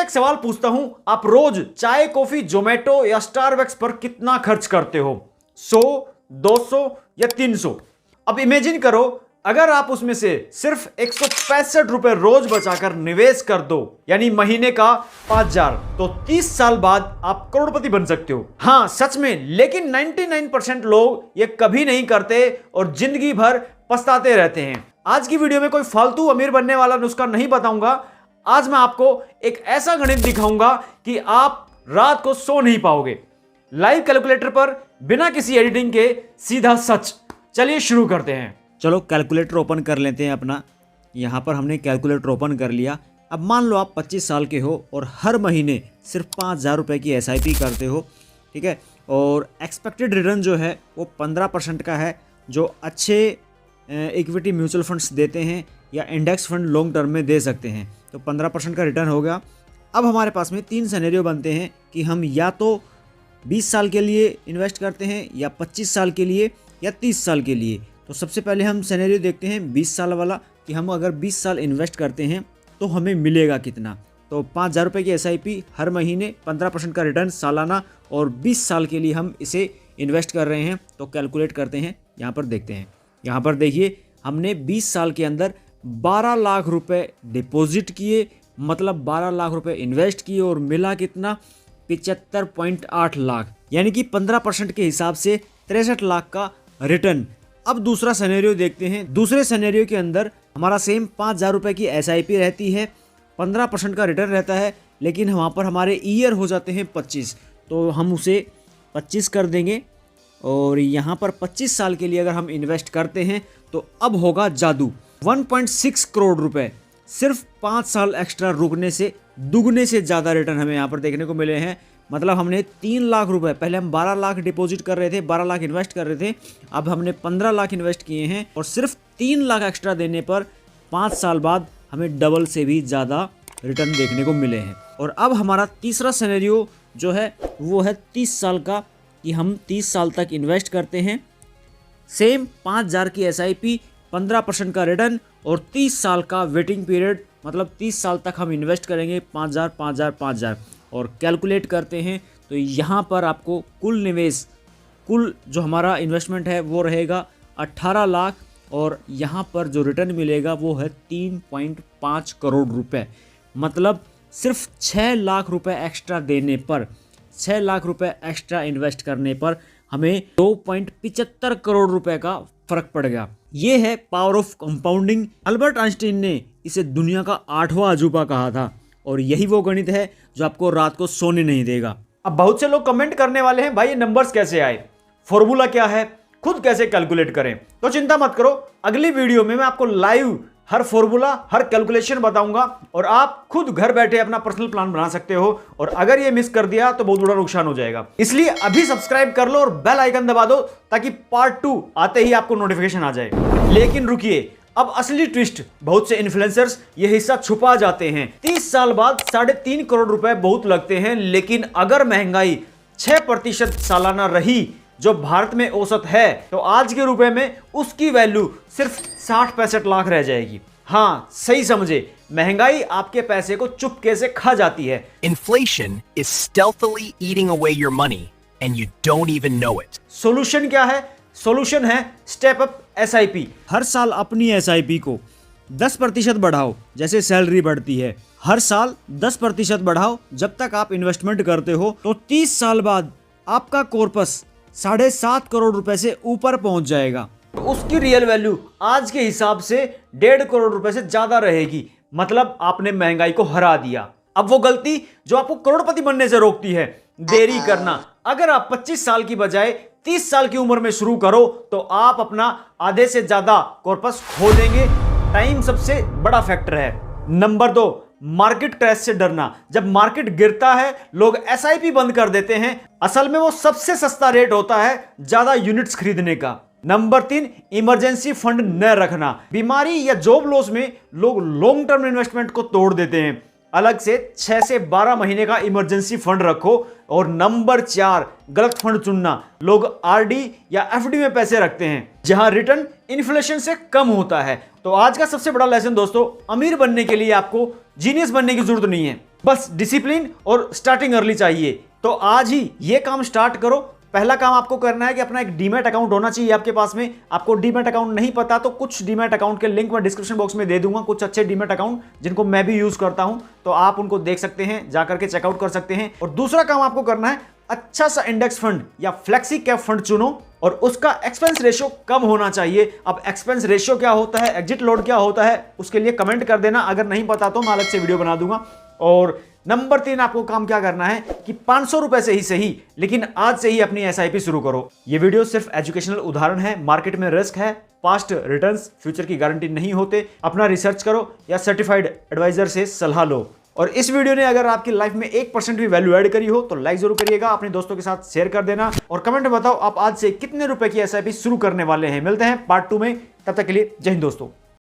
एक सवाल पूछता हूं, आप रोज चाय कॉफी जोमेटो या स्टारबक्स पर कितना खर्च करते हो? 100, 200 या 300? अब इमेजिन करो, अगर आप उसमें से सिर्फ 165 रुपए रोज बचाकर निवेश कर दो, यानी महीने का 5000, तो 30 साल बाद आप करोड़पति बन सकते हो। हाँ सच में, लेकिन 99% लोग ये कभी नहीं करते और जिंदगी भर पछताते रहते हैं। आज की वीडियो में कोई फालतू अमीर बनने वाला नुस्खा नहीं बताऊंगा। आज मैं आपको एक ऐसा गणित दिखाऊंगा कि आप रात को सो नहीं पाओगे। लाइव कैलकुलेटर पर बिना किसी एडिटिंग के सीधा सच। चलिए शुरू करते हैं। चलो कैलकुलेटर ओपन कर लेते हैं अपना। यहाँ पर हमने कैलकुलेटर ओपन कर लिया। अब मान लो आप 25 साल के हो और हर महीने सिर्फ 5000 रुपये की SIP करते हो, ठीक है। और एक्सपेक्टेड रिटर्न जो है वो 15% का है, जो अच्छे इक्विटी म्यूचुअल फंड्स देते हैं या इंडेक्स फंड लॉन्ग टर्म में दे सकते हैं। तो 15% का रिटर्न हो गया। अब हमारे पास में 3 सिनेरियो बनते हैं कि हम या तो 20 साल के लिए इन्वेस्ट करते हैं या 25 साल के लिए या 30 साल के लिए। तो सबसे पहले हम सिनेरियो देखते हैं 20 साल वाला, कि हम अगर 20 साल इन्वेस्ट करते हैं तो हमें मिलेगा कितना। तो 5000 रुपये की SIP हर महीने, 15% का रिटर्न सालाना, और 20 साल के लिए हम इसे इन्वेस्ट कर रहे हैं। तो कैलकुलेट करते हैं, यहाँ पर देखते हैं। यहाँ पर देखिए, हमने 20 साल के अंदर 12 लाख रुपए डिपॉजिट किए, मतलब 12 लाख रुपए इन्वेस्ट किए और मिला कितना? 75.8 लाख, यानी कि 15% के हिसाब से 63 लाख का रिटर्न। अब दूसरा सिनेरियो देखते हैं। दूसरे सिनेरियो के अंदर हमारा सेम 5000 रुपये की SIP रहती है, 15% का रिटर्न रहता है, लेकिन वहाँ पर हमारे ईयर हो जाते हैं 25। तो हम उसे 25 कर देंगे और यहाँ पर 25 साल के लिए अगर हम इन्वेस्ट करते हैं तो अब होगा जादू। 1.6 करोड़ रुपए सिर्फ 5 साल एक्स्ट्रा रुकने से दुगने से ज़्यादा रिटर्न हमें यहाँ पर देखने को मिले हैं। मतलब हमने 3 लाख रुपए, पहले हम 12 लाख डिपॉजिट कर रहे थे, 12 लाख इन्वेस्ट कर रहे थे, अब हमने 15 लाख इन्वेस्ट किए हैं और सिर्फ 3 लाख एक्स्ट्रा देने पर 5 साल बाद हमें डबल से भी ज़्यादा रिटर्न देखने को मिले हैं। और अब हमारा तीसरा सिनेरियो जो है वो है 30 साल का, कि हम 30 साल तक इन्वेस्ट करते हैं, सेम 5000 की SIP, 15% का रिटर्न और 30 साल का वेटिंग पीरियड। मतलब 30 साल तक हम इन्वेस्ट करेंगे 5000, 5000, 5000 और कैलकुलेट करते हैं तो यहाँ पर आपको कुल निवेश, कुल जो हमारा इन्वेस्टमेंट है वो रहेगा 18 लाख और यहाँ पर जो रिटर्न मिलेगा वो है 3.5 करोड़ रुपए। मतलब सिर्फ 6 लाख रुपए एक्स्ट्रा देने पर, 6 लाख रुपए एक्स्ट्रा इन्वेस्ट करने पर हमें 2.75 करोड़ रुपए का फर्क पड़ गया। ये है power of compounding. Albert Einstein ने इसे दुनिया का 8वां अजूबा कहा था और यही वो गणित है जो आपको रात को सोने नहीं देगा। अब बहुत से लोग कमेंट करने वाले हैं, भाई ये नंबर्स कैसे आए, फॉर्मूला क्या है, खुद कैसे कैलकुलेट करें। तो चिंता मत करो, अगली वीडियो में मैं आपको लाइव हर फॉर्मूला, हर कैलकुलेशन बताऊंगा और आप खुद घर बैठे अपना पर्सनल प्लान बना सकते हो। और अगर ये मिस कर दिया तो बहुत बड़ा नुकसान हो जाएगा। इसलिए अभी सब्सक्राइब कर लो और बेल आइकन दबा दो ताकि पार्ट 2 आते ही आपको नोटिफिकेशन आ जाए। लेकिन रुकिए, अब असली ट्विस्ट, बहुत से इन्फ्लुएंसर्स ये हिस्सा छुपा जाते हैं। 30 साल बाद 3.5 करोड़ रुपए बहुत लगते हैं, लेकिन अगर महंगाई 6% सालाना रही जो भारत में औसत है, तो आज के रुपए में उसकी वैल्यू सिर्फ 60-65 लाख रह जाएगी। हाँ सही समझे, महंगाई आपके पैसे को चुपके से खा जाती है। Inflation is stealthily eating away your money and you don't even know it. Solution क्या है? सॉल्यूशन है स्टेप अप SIP। हर साल अपनी SIP को 10% बढ़ाओ, जैसे सैलरी बढ़ती है। हर साल 10% बढ़ाओ। जब तक आप इन्वेस्टमेंट करते हो तो 30 साल बाद आपका कॉर्पस 7.5 करोड़ रुपए से ऊपर पहुंच जाएगा। तो उसकी रियल वैल्यू आज के हिसाब से 1.5 करोड़ रुपए से ज्यादा रहेगी। मतलब आपने महंगाई को हरा दिया। अब वो गलती जो आपको करोड़पति बनने से रोकती है, देरी करना। अगर आप 25 साल की बजाय 30 साल की उम्र में शुरू करो तो आप अपना आधे से ज्यादा कॉर्पस खो देंगे। टाइम सबसे बड़ा फैक्टर है। नंबर 2, मार्केट क्रैश से डरना। जब मार्केट गिरता है लोग SIP बंद कर देते हैं। असल में वो सबसे सस्ता रेट होता है ज्यादा यूनिट्स खरीदने का। नंबर 3, इमरजेंसी फंड न रखना। बीमारी या जॉब लॉस में लोग लॉन्ग टर्म इन्वेस्टमेंट को तोड़ देते हैं। अलग से 6 से 12 महीने का इमरजेंसी फंड रखो। और नंबर 4, गलत फंड चुनना। लोग RD या FD में पैसे रखते हैं जहां रिटर्न इन्फ्लेशन से कम होता है। तो आज का सबसे बड़ा लेसन दोस्तों, अमीर बनने के लिए आपको जीनियस बनने की जरूरत नहीं है। बस डिसिप्लिन और स्टार्टिंग अर्ली चाहिए। तो आज ही ये काम स्टार्ट करो। पहला काम आपको करना है कि अपना एक डीमैट अकाउंट होना चाहिए आपके पास में। आपको डीमैट अकाउंट नहीं पता तो कुछ डीमैट अकाउंट के लिंक मैं डिस्क्रिप्शन बॉक्स में दे दूंगा, कुछ अच्छे डीमैट अकाउंट जिनको मैं भी यूज करता हूं, तो आप उनको देख सकते हैं, जाकर के चेकआउट कर सकते हैं। और दूसरा काम आपको करना है, अच्छा सा इंडेक्स फंड या फ्लेक्सी कैप फंड चुनो और उसका एक्सपेंस रेशियो कम होना चाहिए। अब एक्सपेंस रेशियो क्या होता है, एग्जिट लोड क्या होता है, उसके लिए कमेंट कर देना, अगर नहीं पता तो मैं अलग से वीडियो बना दूंगा। और नंबर 3 आपको काम क्या करना है कि 500 रुपए से ही सही, लेकिन आज से ही अपनी एसआईपी शुरू करो। ये वीडियो सिर्फ एजुकेशनल उदाहरण है, मार्केट में रिस्क है, पास्ट रिटर्न्स फ्यूचर की गारंटी नहीं होते। अपना रिसर्च करो या सर्टिफाइड एडवाइजर से सलाह लो। और इस वीडियो ने अगर आपकी लाइफ में 1% भी वैल्यू ऐड करी हो तो लाइक जरूर करिएगा, अपने दोस्तों के साथ शेयर कर देना और कमेंट में बताओ आप आज से कितने रुपए की एसआईपी शुरू करने वाले हैं। मिलते हैं पार्ट 2 में, तब तक के लिए जय हिंद दोस्तों।